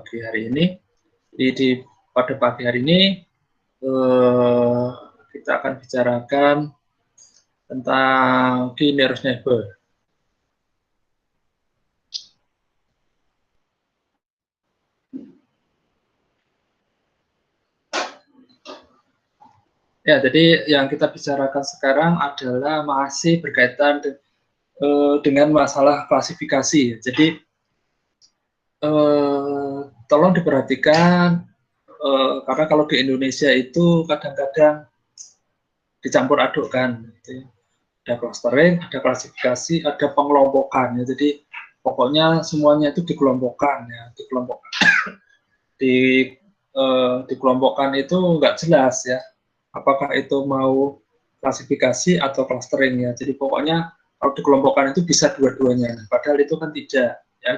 pagi hari ini. Jadi pada pagi hari ini kita akan bicarakan tentang key nearest neighbor. Ya, jadi yang kita bicarakan sekarang adalah masih berkaitan dengan masalah klasifikasi. Jadi tolong diperhatikan karena kalau di Indonesia itu kadang-kadang dicampur adukkan. Gitu. Ada clustering, ada klasifikasi, ada pengelompokan. Ya. Jadi pokoknya semuanya itu dikelompokkan, ya, dikelompokkan. Dikelompokkan itu nggak jelas ya. Apakah itu mau klasifikasi atau clustering ya. Jadi pokoknya kalau dikelompokkan itu bisa dua-duanya. Padahal itu kan tidak ya.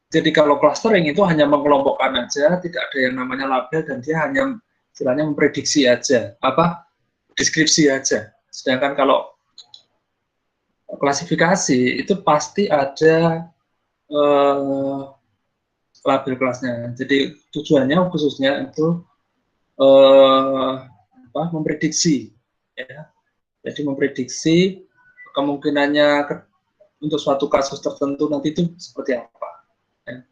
Jadi kalau clustering itu hanya mengelompokkan aja, tidak ada yang namanya label dan dia hanya istilahnya memprediksi aja, deskripsi aja. Sedangkan kalau klasifikasi itu pasti ada label kelasnya. Jadi tujuannya khususnya itu memprediksi, ya. Jadi memprediksi kemungkinannya untuk suatu kasus tertentu nanti itu seperti apa. Ya.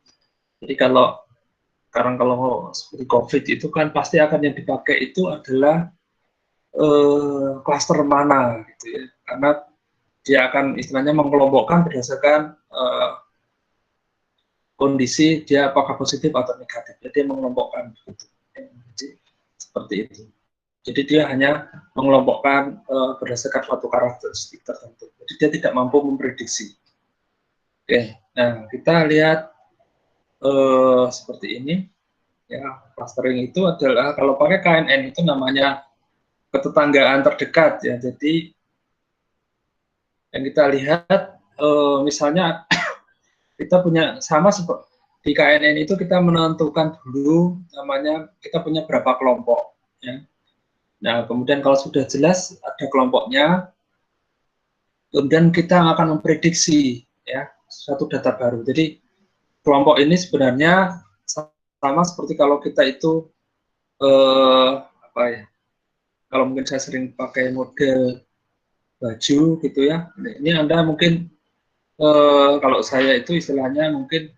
Jadi kalau seperti COVID itu kan pasti akan yang dipakai itu adalah klaster mana, gitu ya. Karena dia akan istilahnya mengelompokkan berdasarkan kondisi dia apakah positif atau negatif. Jadi dia mengelompokkan gitu. Jadi, seperti itu. Jadi dia hanya mengelompokkan berdasarkan suatu karakteristik tertentu. Jadi dia tidak mampu memprediksi. Oke, nah kita lihat seperti ini. Ya, clustering itu adalah kalau pakai KNN itu namanya ketetanggaan terdekat ya. Jadi yang kita lihat misalnya kita punya sama seperti di KNN itu kita menentukan dulu namanya kita punya berapa kelompok ya. Nah, kemudian kalau sudah jelas ada kelompoknya, kemudian kita akan memprediksi ya suatu data baru. Jadi kelompok ini sebenarnya sama seperti kalau kita itu apa ya? Kalau mungkin saya sering pakai model baju gitu ya. Ini Anda mungkin kalau saya itu istilahnya mungkin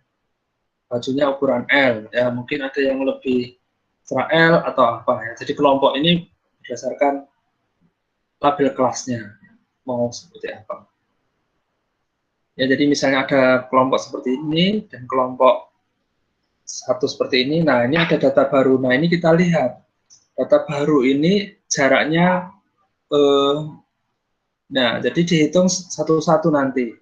bajunya ukuran L ya, mungkin ada yang lebih Israel atau apa ya. Jadi kelompok ini berdasarkan label kelasnya mau seperti apa. Ya, jadi misalnya ada kelompok seperti ini dan kelompok satu seperti ini. Nah, ini ada data baru. Nah, ini kita lihat data baru ini jaraknya nah, jadi dihitung satu-satu nanti.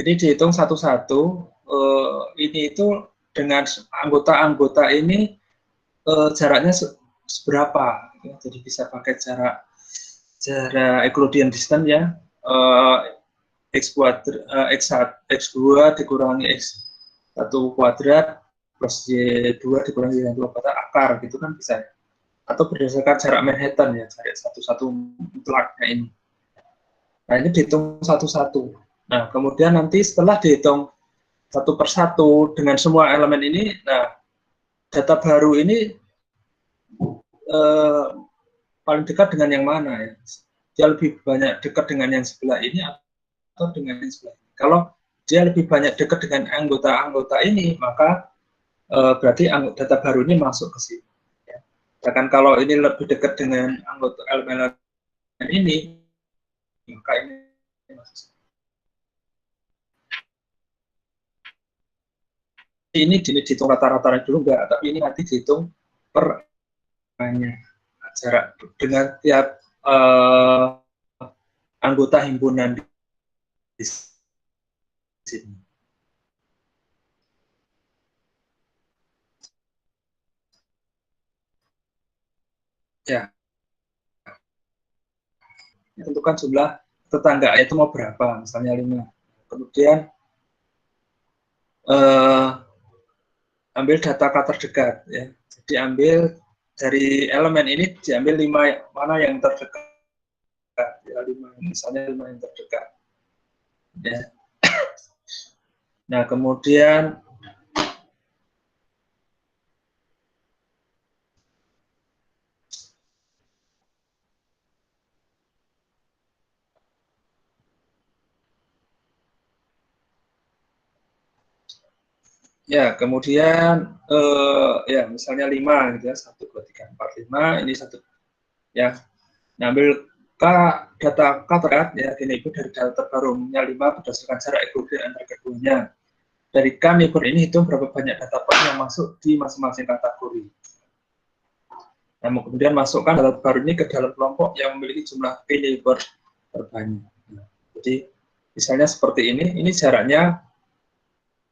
Jadi dihitung satu-satu, ini itu dengan anggota-anggota ini jaraknya seberapa. Ya, jadi bisa pakai jarak Euclidean distance ya, x2 dikurangi x1 kuadrat plus y2 dikurangi y2 kuadrat akar gitu kan bisa. Atau berdasarkan jarak Manhattan ya, jarak satu-satu mutlaknya ini. Nah, ini dihitung satu-satu. Nah, kemudian nanti setelah dihitung satu persatu dengan semua elemen ini, nah, data baru ini paling dekat dengan yang mana ya? Dia lebih banyak dekat dengan yang sebelah ini atau dengan yang sebelah ini. Kalau dia lebih banyak dekat dengan anggota-anggota ini, maka berarti data baru ini masuk ke sini. Ya. Sedangkan kalau ini lebih dekat dengan anggota elemen ini, maka ini masuk. Ini dihitung rata-rata dulu enggak, tapi ini nanti dihitung per jarak dengan tiap anggota himpunan di sini. Ya, tentukan jumlah tetangga itu mau berapa, misalnya 5. Kemudian ambil data terdekat ya. Jadi ambil dari elemen ini diambil 5 mana yang terdekat adalah 5, misalnya 5 yang terdekat. Ya. Nah, kemudian ya misalnya 5 gitu ya, 1 2 3 4 5, ini 1 ya. Ngambil data K terkait ya gini, itu dari data terbaru 5 berdasarkan jarak equilibrium antara keduanya. Dari K neighbor ini hitung berapa banyak data point yang masuk di masing-masing kategori. Nah, kemudian masukkan data baru ini ke dalam kelompok yang memiliki jumlah P neighbor terbanyak. Nah, jadi misalnya seperti ini jaraknya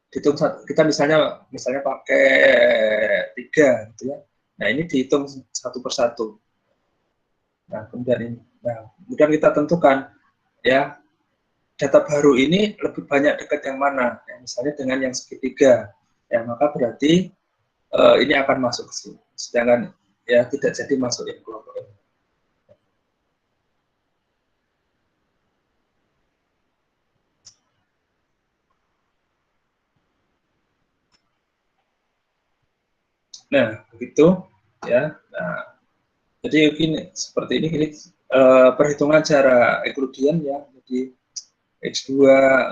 dihitung, kita misalnya pakai 3 gitu ya. Nah, ini dihitung satu persatu. Nah, kemudian kita tentukan ya data baru ini lebih banyak dekat yang mana. Ya, misalnya dengan yang segitiga. Ya, maka berarti ini akan masuk ke sini. Sedangkan ya tidak jadi masuk yang kelompok ini. Nah, begitu ya. Nah, jadi ini seperti ini perhitungan jarak Euclidean ya. Jadi X2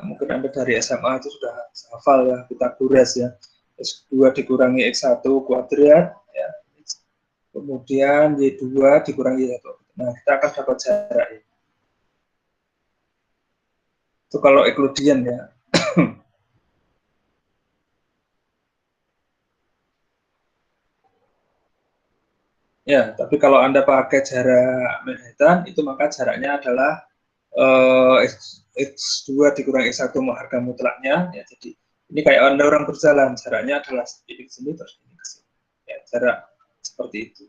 mungkin Anda dari SMA itu sudah hafal ya, Pythagoras ya. X2 dikurangi X1 kuadrat ya. Kemudian Y2 dikurangi Y1. Nah, kita akan dapat jarak ini. Itu kalau Euclidean ya. Ya, tapi kalau Anda pakai jarak Manhattan, itu maka jaraknya adalah X2 dikurangi X1 harga mutlaknya. Ya, jadi ini kayak Anda orang berjalan, jaraknya adalah ini ke sini, terus ini ke sini. Ya, jarak seperti itu.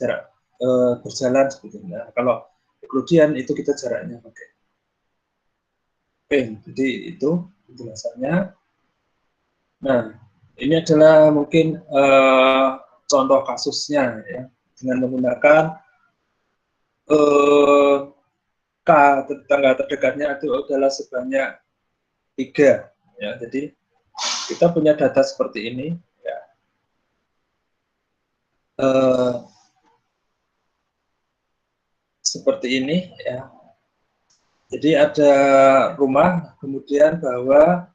Jarak berjalan seperti itu. Nah, kalau Euclidean itu kita jaraknya pakai Oke, jadi itu penjelasannya. Nah, ini adalah mungkin contoh kasusnya ya, dengan menggunakan K tetangga terdekatnya itu adalah sebanyak 3 ya. Jadi kita punya data seperti ini ya. Seperti ini ya. Jadi ada rumah, kemudian bahwa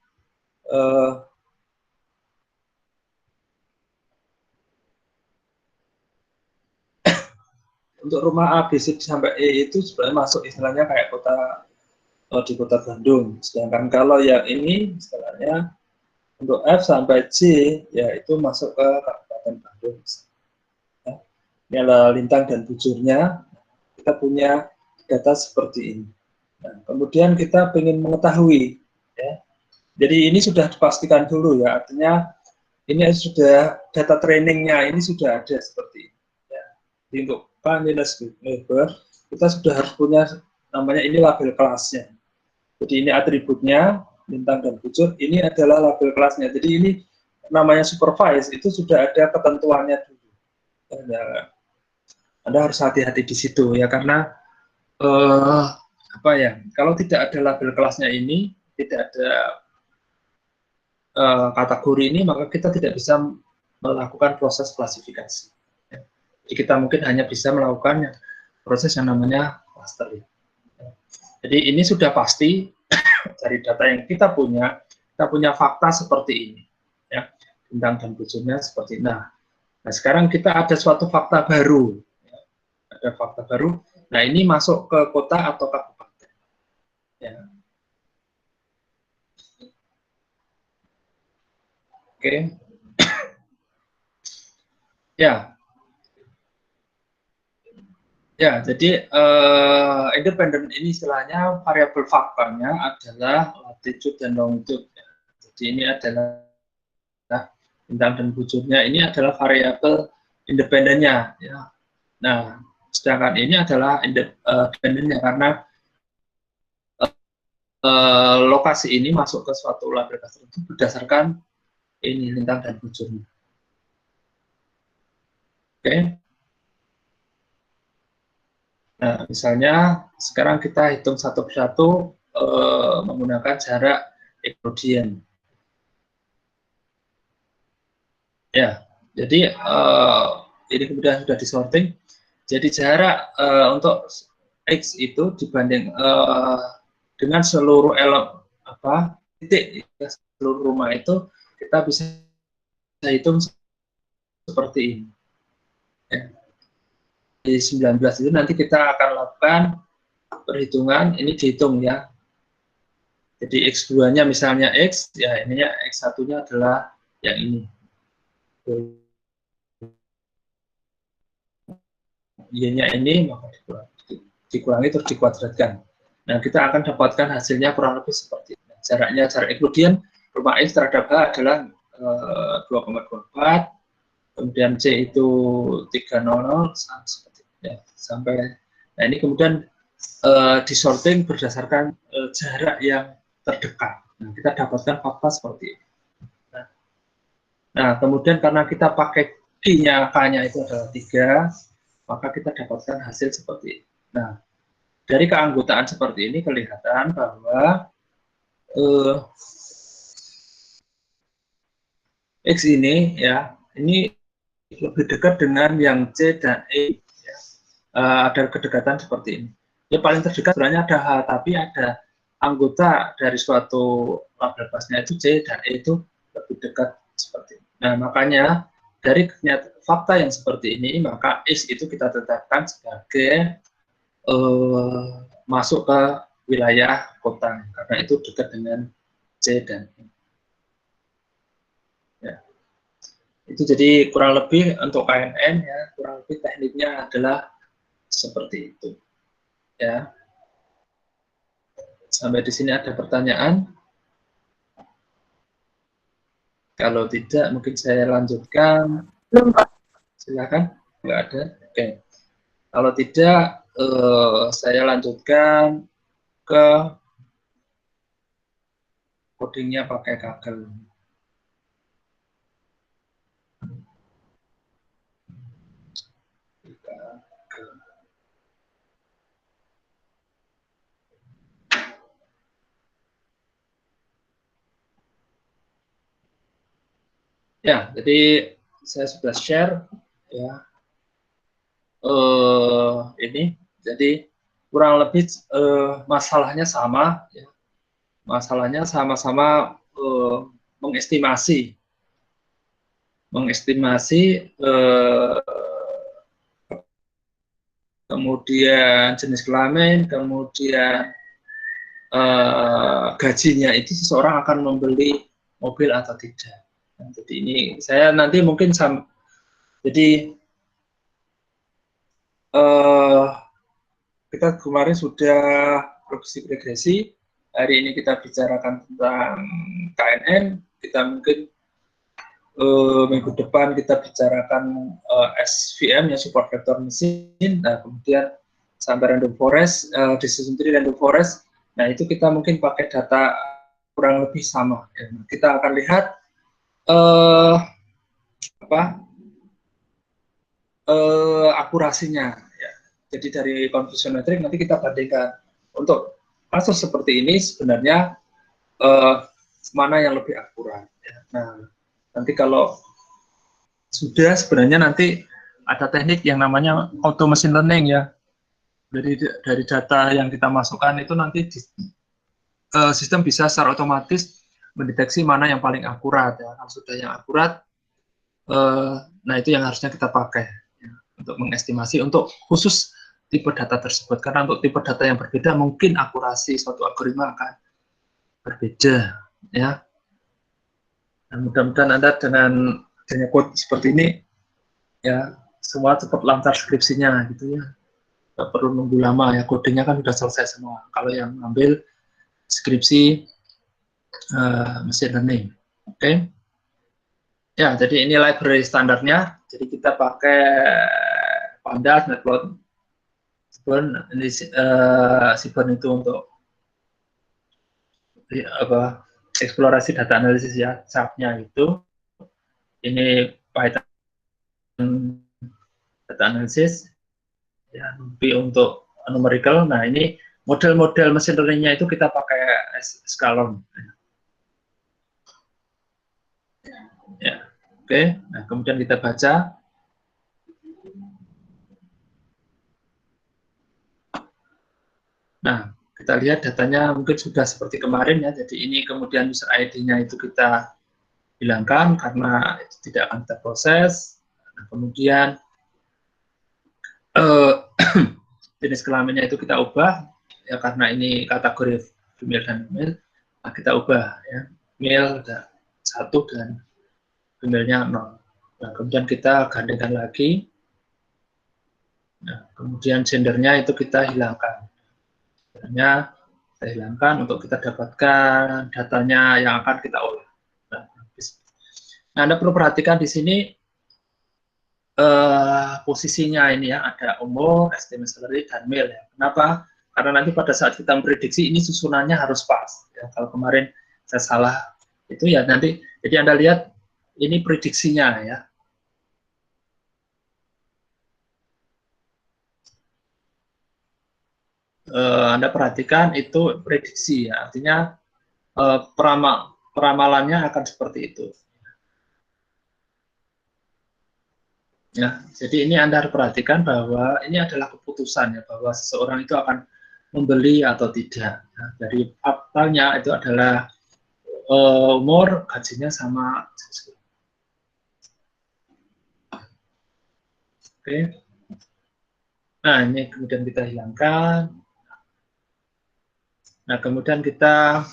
untuk rumah A, B, C sampai E itu sebenarnya masuk istilahnya kayak di kota Bandung. Sedangkan kalau yang ini istilahnya untuk F sampai G ya itu masuk ke Kabupaten Bandung. Ya. Ini adalah lintang dan bujurnya. Kita punya data seperti ini. Nah, kemudian kita ingin mengetahui ya. Jadi ini sudah dipastikan dulu ya, artinya ini sudah data trainingnya ini sudah ada seperti ini. Ya. Jadi untuk K-minus neighbor kita sudah harus punya namanya ini label kelasnya. Jadi ini atributnya lintang dan bujur, ini adalah label kelasnya. Jadi ini namanya supervise itu sudah ada ketentuannya dulu. Anda harus hati-hati di situ ya karena apa ya? Kalau tidak ada label kelasnya ini, tidak ada kategori ini, maka kita tidak bisa melakukan proses klasifikasi. Jadi kita mungkin hanya bisa melakukan proses yang namanya clustering. Jadi ini sudah pasti dari data yang kita punya fakta seperti ini, ya, lintang dan bujurnya seperti ini. Nah, sekarang kita ada suatu fakta baru, ya. Ada fakta baru. Nah, ini masuk ke kota atau kabupaten. Ya. Oke. Ya, ya, jadi independen ini istilahnya variabel faktanya adalah latitude dan longitude. Jadi ini adalah lintang dan bujurnya ini adalah variabel independennya. Ya. Nah, sedangkan ini adalah independennya karena lokasi ini masuk ke suatu label tertentu berdasarkan ini lintang dan bujurnya. Oke. Nah, misalnya sekarang kita hitung satu persatu menggunakan jarak Euclidean. Ya, jadi ini kemudian sudah disorting. Jadi jarak untuk X itu dibanding dengan seluruh titik seluruh rumah itu kita bisa hitung seperti ini. Ya. Di 19 itu nanti kita akan lakukan perhitungan, ini dihitung ya. Jadi X2-nya misalnya X, ya ininya X1-nya adalah yang ini. Y-nya ini, maka dikurangi terus dikuadratkan. Nah, kita akan dapatkan hasilnya kurang lebih seperti ini. Jaraknya, jarak Euclidean rumah X terhadap H adalah 2,24, kemudian C itu 300, seperti ya, sampai. Nah, ini kemudian disorting berdasarkan jarak yang terdekat. Nah, kita dapatkan fakta seperti ini. Nah, kemudian karena kita pakai Q-nya, K-nya itu adalah 3, maka kita dapatkan hasil seperti ini. Nah, dari keanggotaan seperti ini kelihatan bahwa X ini ya, ini lebih dekat dengan yang C dan E. Ya. Ada kedekatan seperti ini. Ya paling terdekat sebenarnya ada H, tapi ada anggota dari suatu label pasnya itu C dan E itu lebih dekat seperti ini. Nah, makanya dari fakta yang seperti ini, maka X itu kita tetapkan sebagai masuk ke wilayah kota, karena itu dekat dengan C dan E. Ya. Itu jadi kurang lebih untuk KNN ya, kurang lebih tekniknya adalah seperti itu. Ya. Sampai di sini ada pertanyaan? Kalau tidak, mungkin saya lanjutkan. Belum, Pak. Silakan. Nggak ada. Oke. Kalau tidak, saya lanjutkan ke codingnya pakai Kaggle. Ya, jadi saya sudah share ya ini. Jadi kurang lebih masalahnya sama, ya. Masalahnya sama-sama mengestimasi kemudian jenis kelamin, kemudian gajinya itu seseorang akan membeli mobil atau tidak. Nah, jadi ini saya nanti mungkin jadi kita kemarin sudah regresi, hari ini kita bicarakan tentang KNN, kita mungkin minggu depan kita bicarakan SVM, ya support vector machine, nah kemudian sampai random forest, decision tree random forest, nah itu kita mungkin pakai data kurang lebih sama. Ya. Kita akan lihat akurasinya. Ya. Jadi dari confusion metric nanti kita bandingkan. Untuk kasus seperti ini sebenarnya mana yang lebih akurat. Ya. Nah, nanti kalau sudah sebenarnya nanti ada teknik yang namanya auto machine learning ya. Dari data yang kita masukkan itu nanti sistem bisa secara otomatis mendeteksi mana yang paling akurat ya. Kalau sudah yang akurat, nah itu yang harusnya kita pakai ya, untuk mengestimasi untuk khusus tipe data tersebut. Karena untuk tipe data yang berbeda mungkin akurasi suatu algoritma akan berbeda ya. Dan mudah-mudahan Anda dengan adanya code seperti ini ya semua cepat lancar skripsinya gitu ya. Nggak perlu nunggu lama ya, codingnya kan sudah selesai semua. Kalau yang ambil skripsi machine learning, oke? Ya, jadi ini library standarnya. Jadi kita pakai Pandas, Matplotlib, Seaborn. Ini Seaborn itu untuk eksplorasi data analisis ya, SAP-nya itu. Ini Python data analisis, ya, NumPy untuk numerical. Nah, ini model-model mesin learning-nya itu kita pakai Scalon. Ya, oke. Nah, kemudian kita baca. Nah, kita lihat datanya mungkin sudah seperti kemarin ya. Jadi ini kemudian user ID-nya itu kita hilangkan karena itu tidak akan kita proses. Nah, kemudian jenis kelaminnya itu kita ubah ya, karena ini kategori female dan male. Nah, kita ubah ya, male ada 1 dan female-nya 0. Nah, kemudian kita gandakan lagi. Nah, kemudian gendernya itu kita hilangkan. Gendernya kita hilangkan untuk kita dapatkan datanya yang akan kita olah. Nah, Anda perlu perhatikan di sini posisinya ini ya, ada umur, estimate salary, dan male ya. Kenapa? Karena nanti pada saat kita memprediksi ini susunannya harus pas. Ya. Kalau kemarin saya salah itu ya nanti, jadi Anda lihat ini prediksinya ya. Anda perhatikan itu prediksi ya, artinya peramalannya akan seperti itu. Ya, jadi ini Anda harus perhatikan bahwa ini adalah keputusan ya, bahwa seseorang itu akan membeli atau tidak. Ya, dari faktanya itu adalah umur, gajinya sama. Oke. Nah, ini kemudian kita hilangkan. Nah, kemudian kita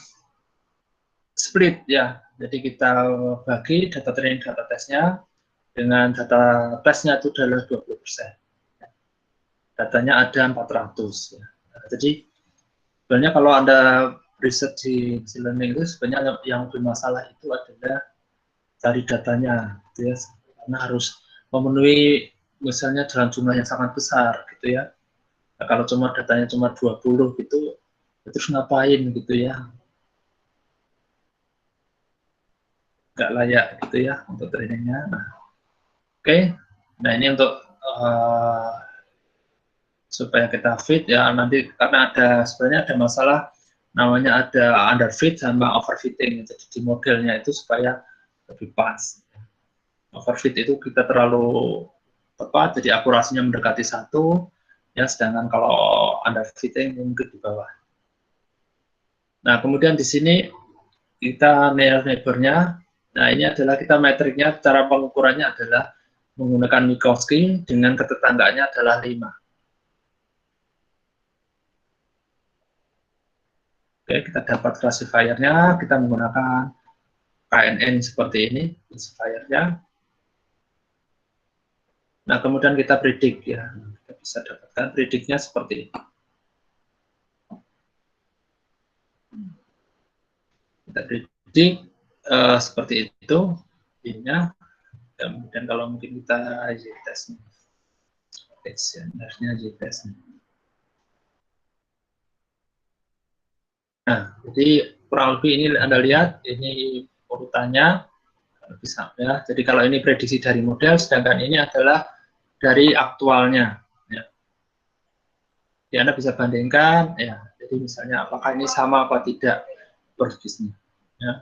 split ya. Jadi kita bagi data training data tesnya dengan data tesnya itu adalah 20%. Datanya ada 400 ya. Nah, jadi sebenarnya kalau Anda riset di machine learning itu sebenarnya yang bermasalah itu adalah cari datanya gitu ya. Karena harus memenuhi misalnya dalam jumlah yang sangat besar gitu ya. Nah, kalau cuma datanya cuma 20 gitu, terus ngapain gitu ya, nggak layak gitu ya untuk trainingnya. Nah, oke. Nah, ini untuk supaya kita fit ya, nanti karena ada sebenarnya ada masalah namanya ada underfit sama overfitting. Jadi di modelnya itu supaya lebih pas. Overfit itu kita terlalu tepat, jadi akurasinya mendekati 1, ya, sedangkan kalau underfitting mungkin di bawah. Nah, kemudian di sini kita neighbor-nya. Nah, ini adalah kita metriknya, cara pengukurannya adalah menggunakan Minkowski dengan ketetanggaannya adalah 5. Oke, kita dapat classifier-nya, kita menggunakan KNN seperti ini, classifier-nya. Nah, kemudian kita predik ya, kita bisa dapatkan prediknya seperti ini. Kita predik seperti itu, ininya. Kemudian kalau mungkin kita y-test, harusnya y-test. Nah, jadi kurang lebih ini Anda lihat, ini urutannya bisa ya. Jadi kalau ini prediksi dari model, sedangkan ini adalah dari aktualnya. Ya. Jadi Anda bisa bandingkan, ya. Jadi misalnya apakah ini sama apa tidak prediksinya. Ya.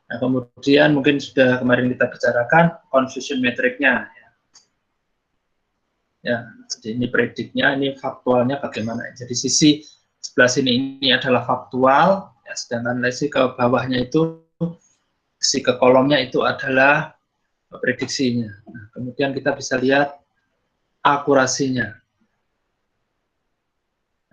Nah, kemudian mungkin sudah kemarin kita bicarakan confusion metriknya. Ya. Ya, jadi ini prediknya, ini faktualnya bagaimana. Jadi sisi sebelah sini ini adalah faktual, ya, sedangkan sisi ke bawahnya itu, sisi ke kolomnya itu adalah prediksinya. Nah, kemudian kita bisa lihat akurasinya.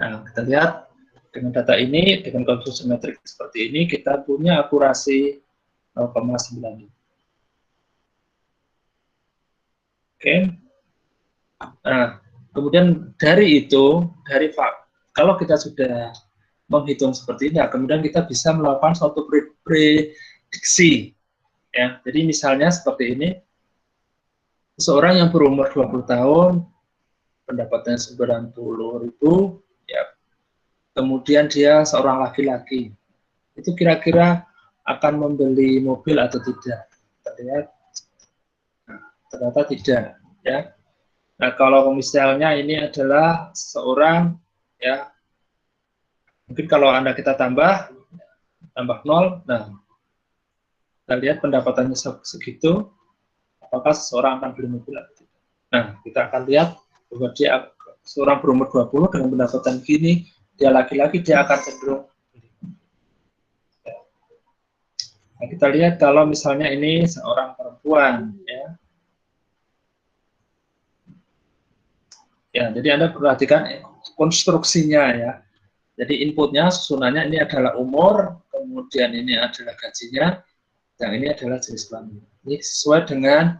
Nah, kita lihat dengan data ini, dengan confusion metric seperti ini, kita punya akurasi 0,9. Oke. Nah, kemudian dari itu, kalau kita sudah menghitung seperti ini, kemudian kita bisa melakukan suatu prediksi. Ya, jadi misalnya seperti ini, seseorang yang berumur 20 tahun, pendapatannya 90.000, ya, kemudian dia seorang laki-laki, itu kira-kira akan membeli mobil atau tidak? Kita lihat, nah, ternyata tidak, ya. Nah, kalau misalnya ini adalah seseorang, ya, mungkin kalau Anda kita tambah 0, nah, kita lihat pendapatannya segitu, apakah seseorang akan beli mobil atau tidak. Nah, kita akan lihat bahwa dia seorang berumur 20 dengan pendapatan gini, dia laki-laki, dia akan cenderung. Nah, kita lihat kalau misalnya ini seorang perempuan, ya. Ya, jadi Anda perhatikan konstruksinya ya. Jadi inputnya, susunannya ini adalah umur, kemudian ini adalah gajinya, dan ini adalah jenis kelamin. Ini sesuai dengan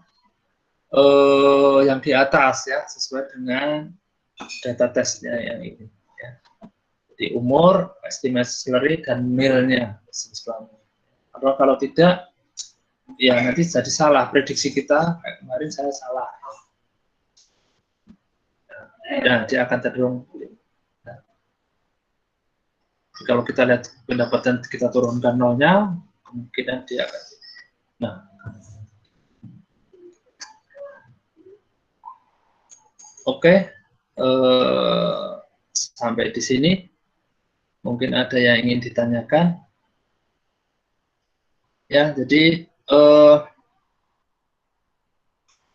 yang di atas ya, sesuai dengan data tesnya yang ini. Ya. Jadi umur, estimasi salary, dan male-nya jenis kelamin. Kalau tidak, ya nanti jadi salah prediksi kita. Kayak kemarin saya salah. Ya, dia akan cenderung. Nah, kalau kita lihat pendapatan kita turunkan nolnya, kemungkinan dia akan. Nah, oke, sampai di sini. Mungkin ada yang ingin ditanyakan. Ya, jadi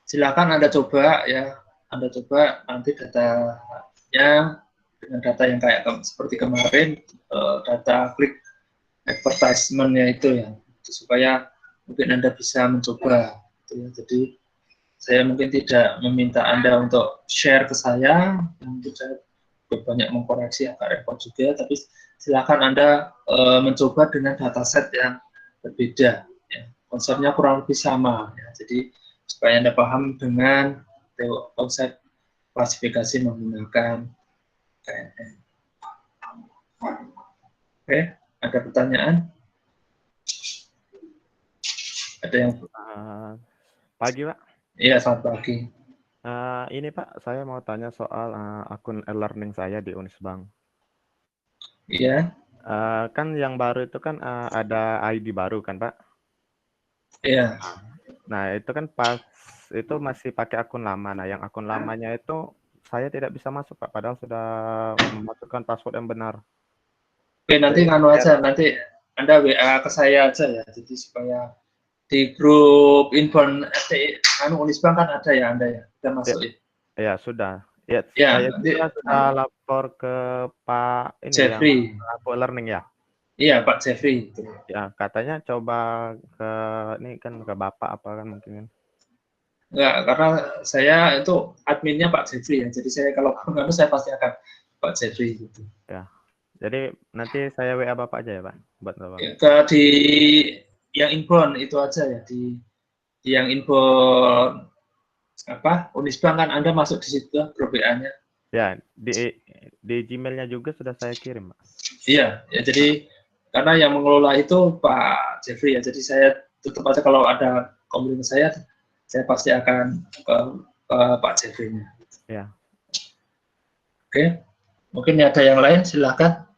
silakan Anda coba ya. Anda coba nanti datanya dengan data yang kayak seperti kemarin, data klik advertisement-nya itu ya, supaya mungkin Anda bisa mencoba. Gitu ya. Jadi saya mungkin tidak meminta Anda untuk share ke saya, mungkin saya banyak mengkoreksi agak repot juga, tapi silakan Anda mencoba dengan dataset yang berbeda. Ya. Konsepnya kurang lebih sama. Ya. Jadi supaya Anda paham dengan konsep klasifikasi menggunakan KNN. Oke, ada pertanyaan? Ada yang pagi, Pak? Iya, selamat pagi. Ini Pak, saya mau tanya soal akun e-learning saya di Unisbank. Iya. Kan yang baru itu kan ada ID baru kan Pak? Iya. Nah itu kan pas itu masih pakai akun lama. Nah yang akun lamanya itu saya tidak bisa masuk Pak, padahal sudah memasukkan password yang benar. Oke, nanti nganu aja, nanti Anda WA ke saya aja ya, jadi supaya di grup inbound Unisbank kan ada ya Anda ya, kita masuk ya. Ya sudah. Ya, Ya, saya nanti sudah lapor ke Pak ini Jeffrey. yang aku learning ya. Iya, Pak Jeffrey. Ya, katanya coba ke ini kan ke Bapak apa kan mungkin. Enggak, karena saya itu adminnya Pak Jeffrey ya. Jadi saya kalau nganu saya pasti akan Pak Jeffrey gitu. Ya. Jadi nanti saya WA Bapak aja ya, Pak, buat Bapak. Ya, di yang inbound itu aja ya, di yang inbound apa Unisbank kan Anda masuk di situ grup WA-nya. Ya, di Gmail-nya juga sudah saya kirim, Pak. Iya, ya jadi karena yang mengelola itu Pak Jeffrey ya. Jadi saya tutup aja kalau ada komunikasi saya pasti akan ke Pak Jeffrey-nya. Ya. Oke, mungkin ada yang lain silakan.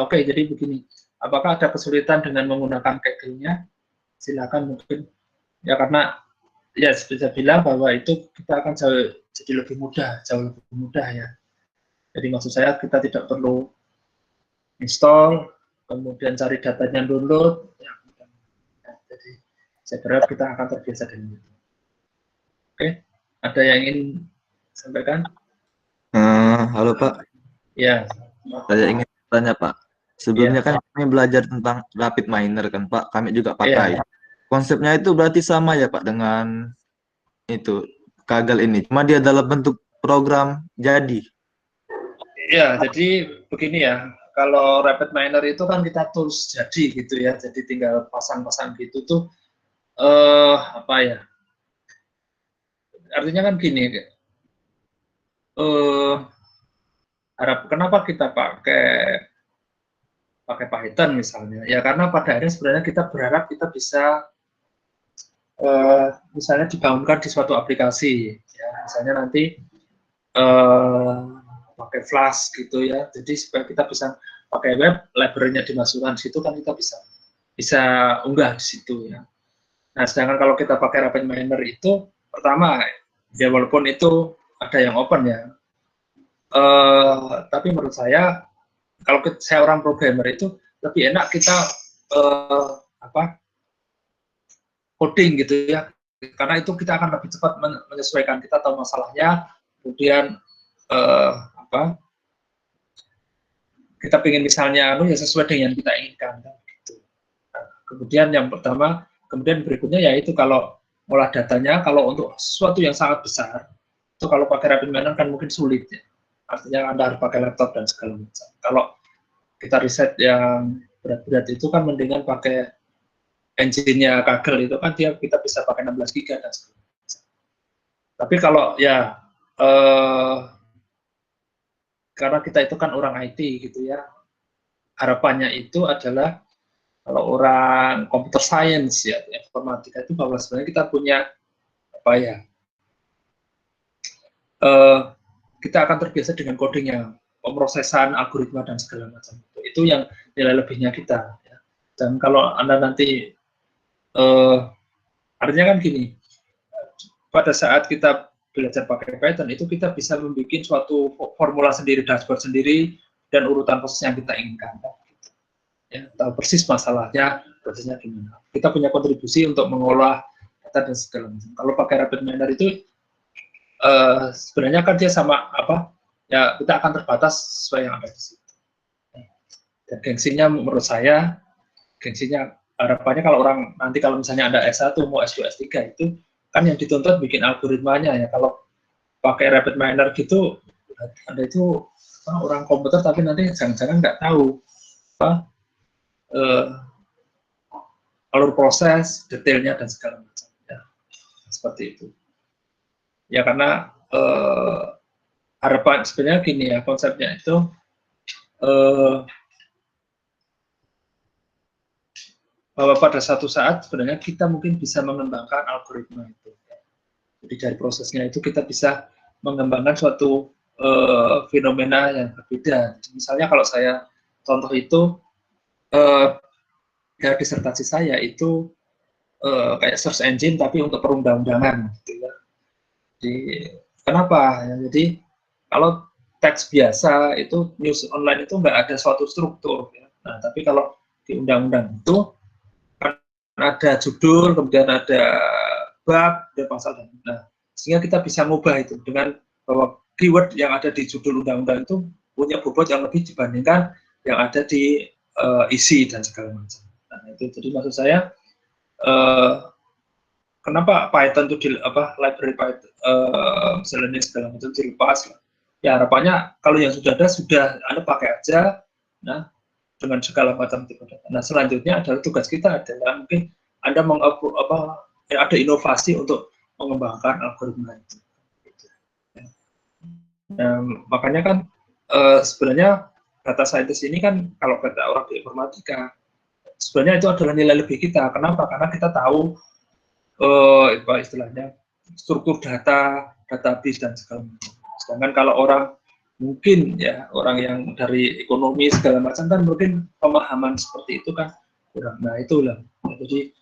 Oke, jadi begini. Apakah ada kesulitan dengan menggunakan Kaggle-nya? Silakan mungkin. Ya karena ya bisa bilang bahwa itu kita akan jadi lebih mudah, jauh lebih mudah ya. Jadi maksud saya kita tidak perlu install, kemudian cari datanya download. Ya, jadi saya berharap kita akan terbiasa dengan itu. Oke, ada yang ingin sampaikan? Halo Pak. Ya. Saya ingin tanya Pak. Sebelumnya kan kami belajar tentang rapid miner kan Pak. Kami juga pakai. Konsepnya itu berarti sama ya Pak dengan itu Kaggle ini. Cuma dia dalam bentuk program jadi. Ya, jadi begini ya. Kalau rapid miner itu kan kita tools jadi gitu ya. Jadi tinggal pasang-pasang gitu tuh apa ya? Artinya kan gini. Kenapa kita pakai Python misalnya? Ya karena pada akhirnya sebenarnya kita berharap kita bisa misalnya dibangunkan di suatu aplikasi. Ya, misalnya nanti pakai Flash gitu ya. Jadi supaya kita bisa pakai web, library-nya dimasukkan di situ kan kita bisa unggah di situ ya. Nah, sedangkan kalau kita pakai Rapid Miner itu pertama Ya walaupun itu ada yang open ya. Tapi menurut saya kalau saya orang programmer itu lebih enak kita coding gitu ya, karena itu kita akan lebih cepat menyesuaikan, kita tahu masalahnya, kemudian kita ingin misalnya ya sesuai dengan yang kita inginkan gitu. Nah, kemudian yang pertama, kemudian berikutnya yaitu kalau olah datanya, kalau untuk sesuatu yang sangat besar itu kalau pakai Rapid Miner kan mungkin sulit ya, artinya Anda harus pakai laptop dan segala macam. Kalau kita riset yang berat-berat itu kan mendingan pakai engine-nya Kaggle, itu kan kita bisa pakai 16 GB dan segala macam. Tapi kalau ya karena kita itu kan orang IT gitu ya, harapannya itu adalah kalau orang computer science ya, informatika itu bahwa sebenarnya kita punya apa ya, kita akan terbiasa dengan codingnya, pemrosesan algoritma dan segala macam. Itu yang nilai lebihnya kita. Ya. Dan kalau Anda nanti artinya kan gini, pada saat kita belajar pakai Python itu kita bisa membuat suatu formula sendiri, dashboard sendiri, dan urutan proses yang kita inginkan. Ya, tahu persis masalahnya, prosesnya gimana. Kita punya kontribusi untuk mengolah data dan segala macam. Kalau pakai Rapid Miner itu sebenarnya kan dia sama apa? Ya kita akan terbatas sesuai yang ada di situ. Dan gengsinya menurut saya, gengsinya harapannya kalau orang nanti kalau misalnya ada S1 mau S2 S3 itu kan yang dituntut bikin algoritmanya ya. Kalau pakai Rapid Miner gitu, ada itu orang komputer tapi nanti jangan-jangan nggak tahu apa alur proses, detailnya dan segala macam. Ya, seperti itu. Ya karena harapan sebenarnya gini ya, konsepnya itu bahwa pada satu saat sebenarnya kita mungkin bisa mengembangkan algoritma itu. Jadi dari prosesnya itu kita bisa mengembangkan suatu fenomena yang berbeda. Misalnya kalau saya contoh itu ya disertasi saya itu kayak search engine tapi untuk perundang-undangan gitu ya. Jadi kenapa? Ya, jadi kalau teks biasa itu news online itu nggak ada suatu struktur. Ya. Nah tapi kalau di undang-undang itu kan ada judul, kemudian ada bab, dan pasal dan nah sehingga kita bisa mengubah itu dengan bahwa keyword yang ada di judul undang-undang itu punya bobot yang lebih dibandingkan yang ada di isi dan segala macam. Nah itu jadi maksud saya kenapa Python itu di apa library Python misalnya segala macam dilepas ya harapannya kalau yang sudah ada sudah Anda pakai aja nah dengan segala macam tipe data. Nah selanjutnya adalah tugas kita adalah mungkin Anda ada inovasi untuk mengembangkan algoritma itu. Nah, makanya kan sebenarnya data scientist ini kan kalau kata orang di informatika sebenarnya itu adalah nilai lebih kita. Kenapa? Karena kita tahu istilahnya struktur data, database dan segala macam. Sedangkan kalau orang mungkin ya orang yang dari ekonomi segala macam kan mungkin pemahaman seperti itu kan kurang. Nah itulah. Jadi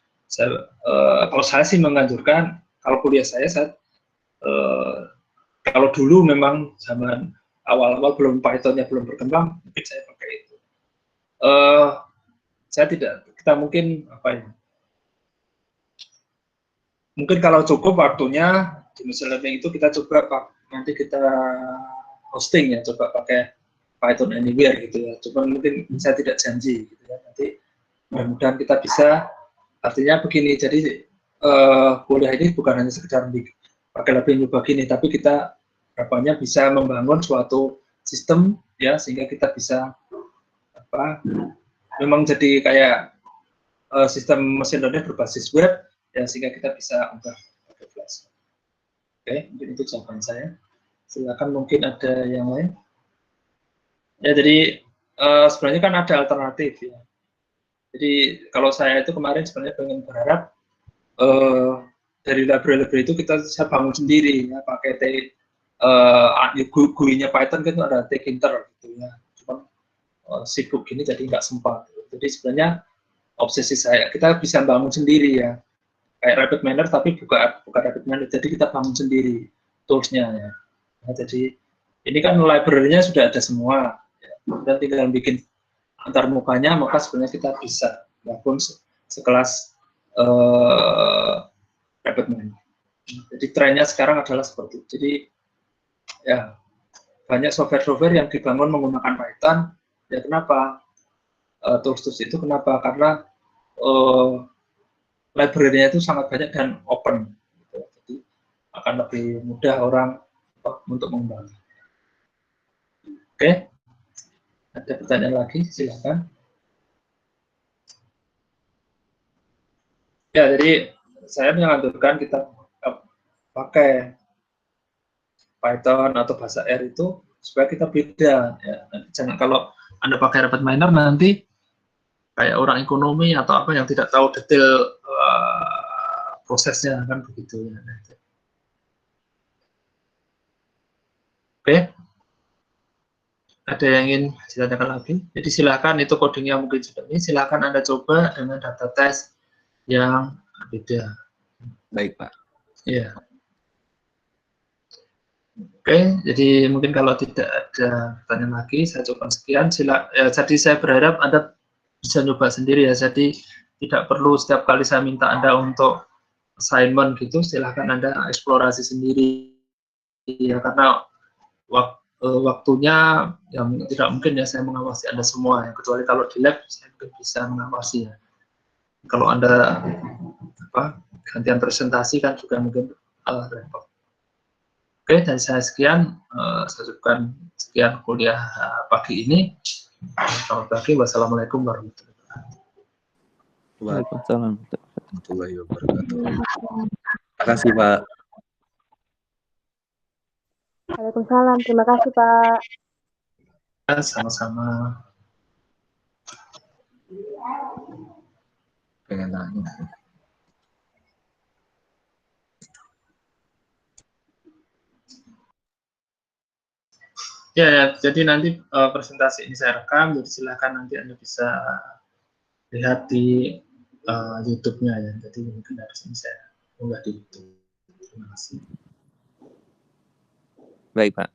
kalau saya sih menganjurkan kalau kuliah saya kalau dulu memang zaman awal-awal belum Python-nya belum berkembang mungkin saya pakai itu. Saya tidak kita mungkin apa ya? Mungkin kalau cukup waktunya di machine learning itu kita coba nanti kita hosting ya, coba pakai Python Anywhere gitu ya. Coba mungkin saya tidak janji gitu ya. Nanti mudah-mudahan kita bisa, artinya begini, jadi kuliah ini bukan hanya sekedar pakai lebih nyoba gini, tapi kita harapannya bisa membangun suatu sistem ya sehingga kita bisa apa memang jadi kayak sistem machine learning berbasis web ya sehingga kita bisa ubah pakai Flash. Oke, mungkin itu jawaban saya. Silakan mungkin ada yang lain. Ya jadi sebenarnya kan ada alternatif ya. Jadi kalau saya itu kemarin sebenarnya pengen berharap dari library itu saya bangun sendiri ya pakai GUI-nya Python kan itu ada tkinter gitu ya. Cuma sibuk gini jadi nggak sempat. Jadi sebenarnya obsesi saya kita bisa bangun sendiri ya kayak Rapid Miner tapi bukan Rapid Miner, jadi kita bangun sendiri toolsnya ya. Nah, jadi ini kan library-nya sudah ada semua, ya. Dan tinggal bikin antar mukanya, maka sebenarnya kita bisa walaupun sekelas RapidMiner. Jadi trennya sekarang adalah seperti itu. Jadi ya banyak software-software yang dibangun menggunakan Python. Ya kenapa? Tools-tools itu kenapa? Karena library-nya itu sangat banyak dan open. Gitu. Jadi akan lebih mudah orang untuk mengembangkan. Oke, ada pertanyaan lagi? Silakan. Ya, jadi saya menganjurkan kita pakai Python atau bahasa R itu supaya kita beda. Ya. Jangan kalau Anda pakai RapidMiner nanti kayak orang ekonomi atau apa yang tidak tahu detail prosesnya kan begitu ya. Oke, ada yang ingin ditanyakan lagi? Jadi silakan, itu codingnya mungkin sudah ini, silakan Anda coba dengan data test yang beda. Baik, Pak. Ya. Oke, jadi mungkin kalau tidak ada pertanyaan lagi, saya coba sekian. Jadi saya berharap Anda bisa coba sendiri ya. Jadi tidak perlu setiap kali saya minta Anda untuk assignment gitu, silahkan Anda eksplorasi sendiri. Ya, karena waktunya yang tidak mungkin ya saya mengawasi Anda semua ya. Kecuali kalau di lab saya mungkin bisa mengawasi ya. Kalau Anda gantian presentasi kan juga mungkin repot. Oke, dari saya sekian, saya ucapkan sekian kuliah pagi ini. Selamat pagi, wassalamualaikum warahmatullahi wabarakatuh. Waalaikumsalam. Warahmatullahi wabarakatuh. Terima kasih, Pak. Waalaikumsalam. Terima kasih, Pak. Sama-sama. Pengen nanya. Ya, jadi nanti presentasi ini saya rekam, jadi silakan nanti Anda bisa lihat di YouTube-nya ya. Jadi mungkin dari sini saya unggah di YouTube. Terima kasih. Baik, Pak.